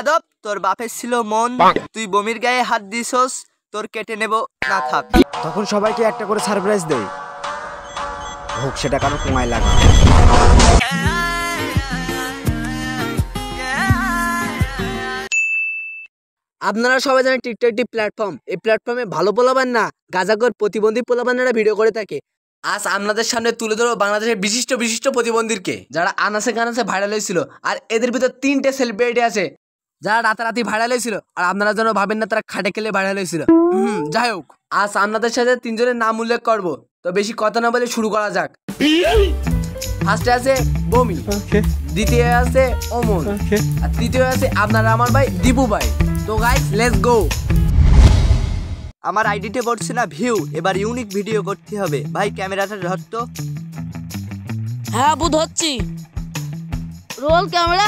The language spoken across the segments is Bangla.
বিয়াদব, তোর বাপের ছিল মন, তুই বমির গায়ে হাত দিছস, তোর কেটে নেব না থাক। তখন সবাইকে একটা করে সারপ্রাইজ দেই, হোক সেটা কারো কুমায় লাগে। আপনারা সবাই জানেন টিকটক একটি প্ল্যাটফর্ম। এই প্ল্যাটফর্মে ভালো পোলাবান না, গাঁজাখোর প্রতিবন্ধী পোলাবানেরা ভিডিও করে থাকে। আজ আপনাদের সামনে তুলে ধরো বাংলাদেশের বিশিষ্ট বিশিষ্ট প্রতিবন্ধীকে, যারা আনাসে কানাসে ভাইরাল হয়েছিল। আর এদের ভিতর 3টে সেলিব্রিটি আছে যারা রাতারাতি ভাইরাল হয়েছিল। আর আপনারা যেন ভাবেন না তারা খাটে খেলে ভাইরাল হয়েছিল। যাই হোক, আজ আপনাদের সাথে 3 জনের নাম উল্লেখ করব। তো বেশি কথা না বলে শুরু করা যাক। ফার্স্টে আছে বমি, দ্বিতীয় আছে অমন, আর তৃতীয় আছে আপনারা আমার ভাই দীপু ভাই। তো গাইস লেটস গো। আমার আইডিতে পড়ছে না ভিউ, এবার ইউনিক ভিডিও করতে হবে। ভাই ক্যামেরাটা ধরতো। হ্যাঁ আপু ধরছি, রোল ক্যামেরা।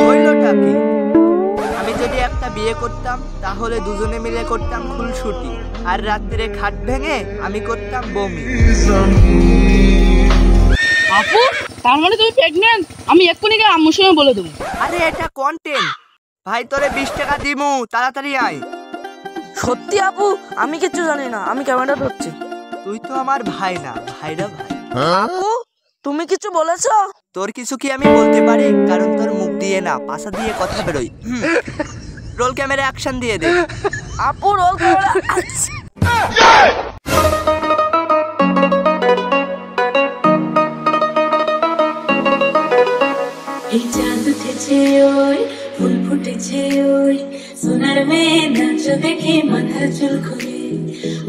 হইলটা কি? আমি যদি একটা বিয়ে করতাম তাহলে দুজনে মিলে করতাম খুনসুটি, আর রাত্রে খাট ভেঙে আমি করতাম বমি। আপু তার মানে তুমি প্রেগন্যান্ট? আমি এক্ষুনি গিয়ে আম্মুর সঙ্গে বলে দেবো। আরে এটা কন্টেন্ট ভাই, তোরে 20 টাকা দিমু, তাড়াতাড়ি আয়। সত্যি আপু আমি কিচ্ছু জানি না, আমি ক্যামেরা ধরছি। তুই তো আমার ভাই না, ভাইরা ভাই। আপু তুমি কিছু বলেছো? তোর কিছু কি আমি বলতে পারি? কারণ তোর মুখ দিয়ে না, পাশা দিয়ে কথা বেরোয়। রোল ক্যামেরা অ্যাকশন দিয়ে দে। আপু রোল ক্যামেরা। এই চাঁদ উঠেছে ওই, ফুল ফুটেছে ওই, সোনার মেয়ে নাচ দেখে মাথার চুল খুলে।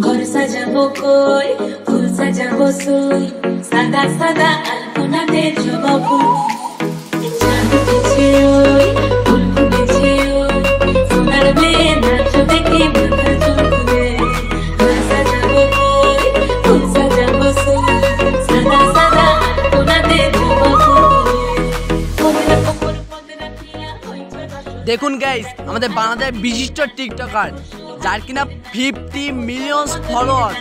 ঘর সাজাবো কই, ফুল সাজাবো সই, সাদা সাদা আলপনাতে জবা ফুল। চাঁদ উঠেছে ওই, ফুল ফুটেছে ওই, সোনার মেয়ে নাচ দেখে মাথার চুল খুলে। ঘর সাজাবো কই, ফুল সাজাবো সই, সাদা সাদা আলপনাতে জবা ফুল। দেখুন গাইস, আমাদের বাংলাদেশের বিশিষ্ট টিকটকার যার কিনা 50 মিলিয়ন ফলোয়ার,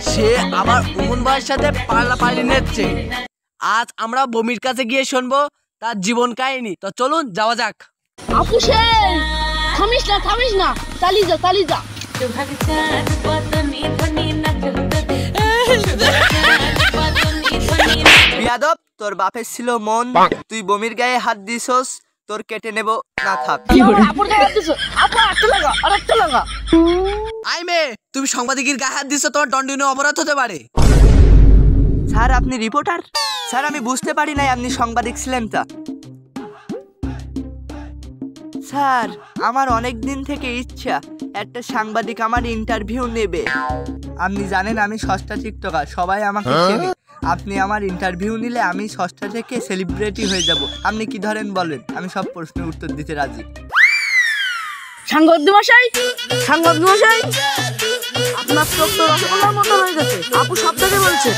সে আবার উমন ভাইয়ের সাথে পাল্লাপাল্লি নিচ্ছে। আজ আমরা বমির কাছে গিয়ে শুনবো তার জীবন কাহিনী। তো চলুন যাওয়া যাক। আপু সেই থামিস না, চালিয়ে যা চালিয়ে যা। বিয়াদব, তোর বাপের ছিল মন, তুই বমির গায়ে হাত দিছস, তোর কেটে নেব না থাক। আপুর গায়ে হাত দিছো, আপু আরেকটা লাগা, আরেকটা লাগা। আই মে, তুমি সাংবাদিকের গায়ে হাত দিচ্ছ, তোমার দণ্ডনীয় অপরাধ হতে পারে। স্যার আপনি রিপোর্টার? স্যার আমি বুঝতে পারি নাই আপনি সাংবাদিক ছিলেন। তা স্যার আমার অনেক দিন থেকে ইচ্ছা একটা সাংবাদিক আমার ইন্টারভিউ নেবে। আপনি জানেন আমি সস্তা টিকটকার, সবাই আমাকে চেনে। আপনি আমার ইন্টারভিউ নিলে আমি সস্তা থেকে সেলিব্রিটি হয়ে যাব। আপনি কি ধরেন বলেন, আমি সব প্রশ্নের উত্তর দিতে রাজি। সাংবাদিক মশাই, আপনার চোখ তো রসগোল্লার মতো হয়ে গেছে। আপু সব থেকে বলছে।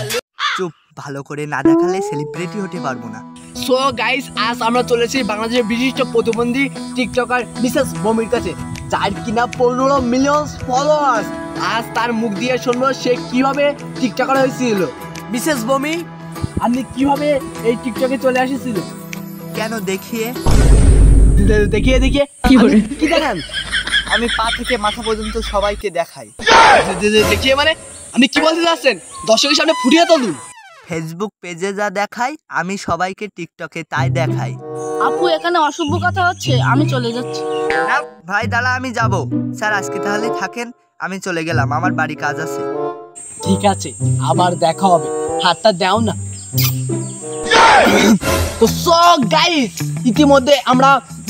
চুপ, ভালো করে না দেখালে সেলিব্রিটি হতে পারবো না। সো গাইস, আজ আমরা চলেছি বাংলাদেশের বিশিষ্ট প্রতিবন্ধী টিকটকার মিসেস বমির কাছে, যার কিনা 15 মিলিয়ন ফলোয়ার্স। আজ তার মুখ দিয়ে শুনবো সে কিভাবে টিকটকার হয়েছিল। মিসেস বমি, আপনি কিভাবে এই টিকটকে চলে এসেছিল? কেন দেখিয়ে দেখিয়ে কি দেখান? আমি পা থেকে মাথা পর্যন্ত সবাইকে দেখাই। দেখিয়ে মানে আপনি কি বলতে চাচ্ছেন? দর্শকের সামনে ফুটিয়ে তুলুন। ফেসবুক পেজে যা দেখাই আমি সবাইকে টিকটকে তাই দেখাই। আপু এখানে অশুভ কথা হচ্ছে, আমি চলে যাচ্ছি। না ভাই দাঁড়া, আমি যাব। স্যার আজকে তাহলে থাকেন, আমি চলে গেলাম, আমার বাড়ি কাজ আছে। ঠিক আছে, আবার দেখা হবে, হাতটা দাও না। তো সো গাইস, ইতিমধ্যে আমরা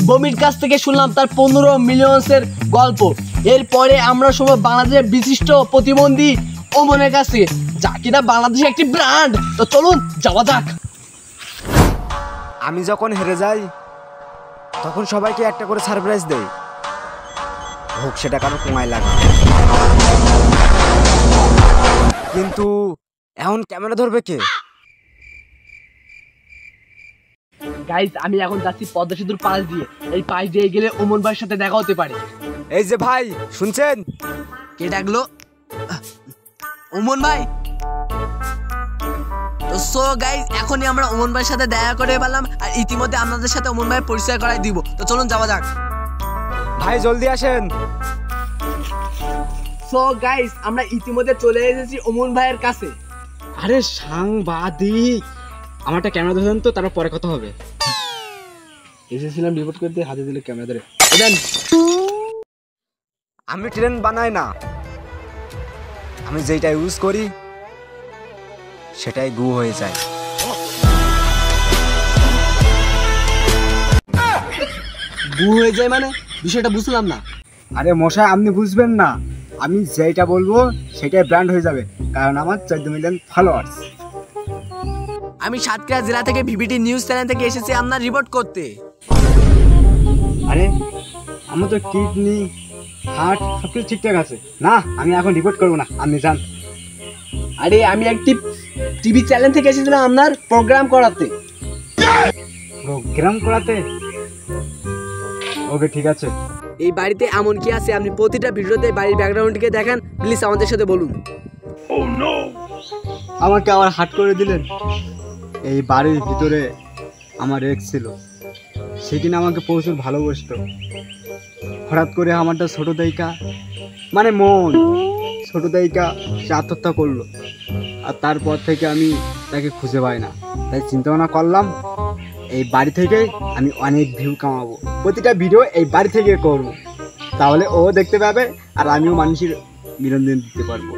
বমির কাছ থেকে শুনলাম তার 15 মিলিয়নের গল্প। এরপরে আমরা শুনবো বাংলাদেশের বিশিষ্ট প্রতিবন্ধী ওমনের কাছ থেকে, যা কিনা বাংলাদেশের একটি ব্র্যান্ড। তো চলুন যাওয়া যাক। আমি যখন হেরে যাই তখন সবাইকে একটা করে সারপ্রাইজ দেই, হোক সেটা কারো কুমায় লাগে। কিন্তু এখন ক্যামেরা ধরবে কে? গাইস আমি এখন যাচ্ছি পদ্মা সেতুর পাশ দিয়ে। এই পাশ দিয়ে গেলে ওমন ভাইয়ের সাথে দেখা হতে পারে। এই যে ভাই শুনছেন? কে ডাকলো? ওমন ভাই। তো সো গাইস এখনই আমরা ওমন ভাইয়ের সাথে দেখা করে পেলাম, আর ইতিমধ্যে আপনাদের সাথে ওমন ভাইয়ের পরিচয় করাই দিব। তো চলুন যাওয়া যাক। ভাই জলদি আসেন। সো গাইস আমরা ইতিমধ্যে চলে এসেছি ওমন ভাইয়ের কাছে। আরে সাংবাদিক, আমারটা ক্যামেরা ধরেন তো, তারপর পরে কথা হবে। এসেছিলাম রিপোর্ট করতে, হাতে দিলে ক্যামেরা ধরে। আমি ট্রেন বানাই না, আমি যেটা ইউজ করি সেটাই গু হয়ে যায়। গু হয়ে যায় মানে? বিষয়টা বুঝলাম না। আরে মশাই, আপনি বুঝবেন না, আমি যেটা বলবো সেটাই ব্র্যান্ড হয়ে যাবে, কারণ আমার 14 মিলিয়ন ফলোয়ার্স। আমি সাতক্ষীরা জেলা থেকে ভিভিটি নিউজ চ্যানেল থেকে এসেছি আপনার রিপোর্ট করতে। আরে আমার তো কিডনি, হার্ট সবকিছু ঠিকঠাক আছে। না, আমি এখন রিপোর্ট করবো না, আপনি যান। আরে আমি একটি টিভি চ্যানেল থেকে এসেছিলাম আপনার প্রোগ্রাম করাতে। প্রোগ্রাম করাতে? ওকে, ঠিক আছে। এই বাড়িতে এমন কি আছে আপনি প্রতিটা ভিডিওতে বাড়ির ব্যাকগ্রাউন্ডকে দেখান, প্লিজ আমাদের সাথে বলুন। আমাকে আবার হাট করে দিলেন। এই বাড়ির ভিতরে আমার এক্স ছিল, সে কিনা আমাকে প্রচুর ভালোবাসতো। হঠাৎ করে আমারটা ছোট দায়িকা, মানে মন ছোট দায়িকা, সে আত্মহত্যা করলো। আর তারপর থেকে আমি তাকে খুঁজে পাই না, তাই চিন্তা ভাবনা করলাম এই বাড়ি থেকে আমি অনেক ভিউ কামাবো, প্রতিটা ভিডিও এই বাড়ি থেকে করবো, তাহলে ও দেখতে পাবে আর আমিও মানুষের বিনোদন দিতে পারবো।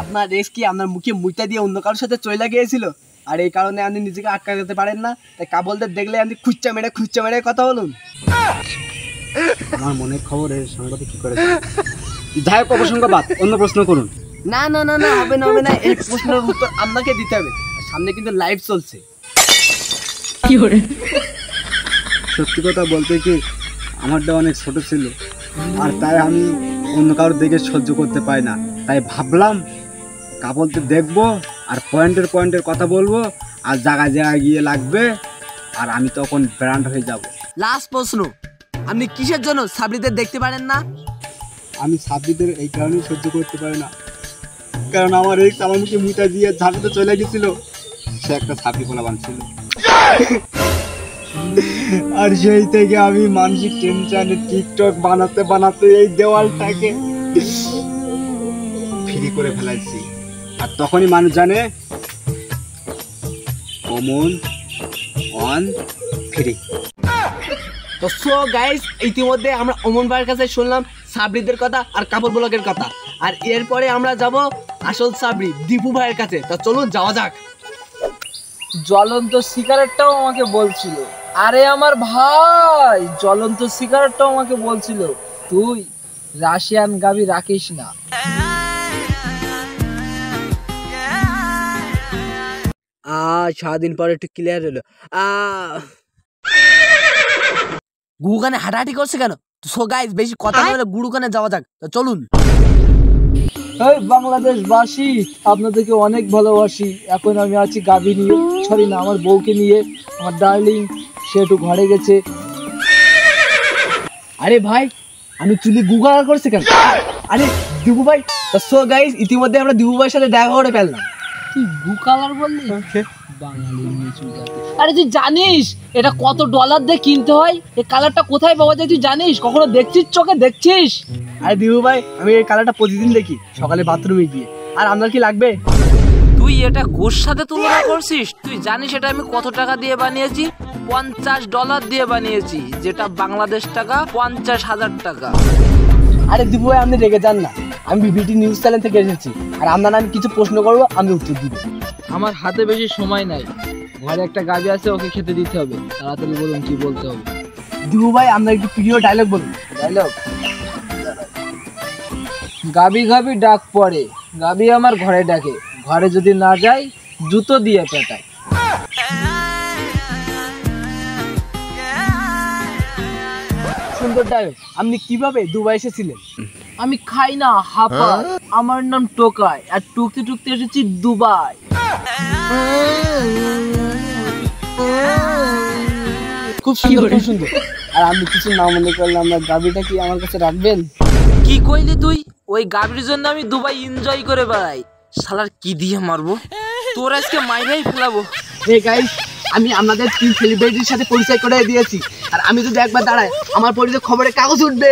আপনার এক্স কি আপনার মুখে মুইতা দিয়ে অন্য কারোর সাথে চলে গিয়েছিল, আর এই কারণে আপনি নিজেকে আটকাতে পারেন না, তাই কাবলদের দেখলে আপনি খুচ্চা মেরে কথা বলুন। আমার মনের খবর এর সংবাদে কি করে? যাই হোক, অপ্রসঙ্গবাদ, অন্য প্রশ্ন করুন। না না না না, হবে না হবে না, এই প্রশ্নের উত্তর আপনাকে দিতে হবে, সামনে কিন্তু লাইভ চলছে। সত্যি কথা বলতে কি, আমারটা অনেক ছোট ছিল, আর তাই আমি অন্য কারোর দেখে সহ্য করতে পারি না, তাই ভাবলাম কাপড়তে দেখবো আর পয়েন্টের কথা বলবো, আর জায়গায় গিয়ে লাগবে, আর আমি তখন ব্র্যান্ড হয়ে যাব। লাস্ট প্রশ্ন, আপনি কিসের জন্য সাবরিদের দেখতে পারেন না? আমি সাবরিদের এই কারণেই সহ্য করতে পারি না, কারণ আমার এক্স আমার মুখে মুটা দিয়ে ঝাঁপিতে চলে গেছিল, সে একটা সাবরি পোলাপান ছিল। আর সেই থেকে আমি মানসিক টেনশনে টিকটক বানাতে এই দেওয়ালটাকে ফ্রি করে ফেলাইছি, আর তখনই মানুষ জানে কমন অন ফ্রি। তো সো গাইস ইতিমধ্যে আমরা ওমন ভাইয়ের কাছে শুনলাম সাবরিদের কথা আর কাপড় ব্লগের কথা, আর এরপরে আমরা যাব আসল সাবরি দীপু ভাইয়ের কাছে। তো চলুন যাওয়া যাক। জ্বলন্ত সিগারেটটাও আমাকে বলছিল, আরে আমার ভাই জ্বলন্ত সিগারেটটাও আমাকে বলছিল তুই রাশিয়ান গাবি রাখিস না। সারাদিন পরে একটু ক্লিয়ার হলো। গুগানে হাঁটাহাঁটি করছে কেন? সো গাইস বেশি কথা না বলে গুরুগানে যাওয়া যাক। তো চলুন। এই বাংলাদেশবাসী, আপনাদেরকে অনেক ভালোবাসি। এখন আমি আছি গাভী নিয়ে, সরি না, আমার বউকে নিয়ে, আমার ডার্লিং, সে একটু ঘরে গেছে। আরে ভাই আমি চুলি গুগল করছে কেন? আরে দিবু ভাই। তো সো গাইস ইতিমধ্যে আমরা দিবু ভাইয়ের সাথে দেখা করে ফেললাম। তুই গু কালার বললি? বাঙালি নিচু জাতি। আরে তুই জানিস এটা কত ডলার দিয়ে কিনতে হয়? এই কালারটা কোথায় পাওয়া যায় তুই জানিস? কখনো দেখছিস চোখে দেখছিস? আরে দিবু ভাই আমি এই কালারটা প্রতিদিন দেখি সকালে বাথরুমে গিয়ে। আর আপনার কি লাগবে? তুই এটা গোর সাথে তুলনা করছিস? তুই জানিস এটা আমি কত টাকা দিয়ে বানিয়েছি? $50 দিয়ে বানিয়েছি, যেটা বাংলাদেশ টাকা 50,000 টাকা। আরে দিবু ভাই আপনি রেগে যান না, আমি ভিভিটি নিউজ চ্যানেল থেকে এসেছি, আর আপনার আমি কিছু প্রশ্ন করবো, আমি উত্তর দিব। আমার হাতে বেশি সময় নাই, ঘরে একটা গাভী আছে, ওকে খেতে দিতে হবে, তাড়াতাড়ি বলুন কি বলতে হবে। দিবু ভাই আপনার একটু প্রিয় ডায়লগ বলুন। ডায়লগ, গাভী গাভী ডাক পড়ে, গাভী আমার ঘরে ডাকে, ঘরে যদি না যায় জুতো দিয়ে পেটায়। সুন্দর ডায়লগ। আপনি কিভাবে দুবাই এসেছিলেন? আমি খাই না হাপা, আমার নাম টোকাই, আর টুকতে টুকতে এসেছি দুবাই। খুব সুন্দর খুব সুন্দর। আর আপনি কিছু না মনে করলে আপনার গাভীটা কি আমার কাছে রাখবেন? কি কইলি তুই? ওই গাভীর জন্য আমি দুবাই এনজয় করে বেড়াই, শালার কি দিয়ে মারবো? তোর আজকে মাইরেই ফেলাবো। হে গাইস, আমি আপনাদের 3 সেলিব্রিটির সাথে পরিচয় করে দিয়েছি, আর আমি যদি একবার দাঁড়াই আমার পরিচয় খবরে কাগজ উঠবে।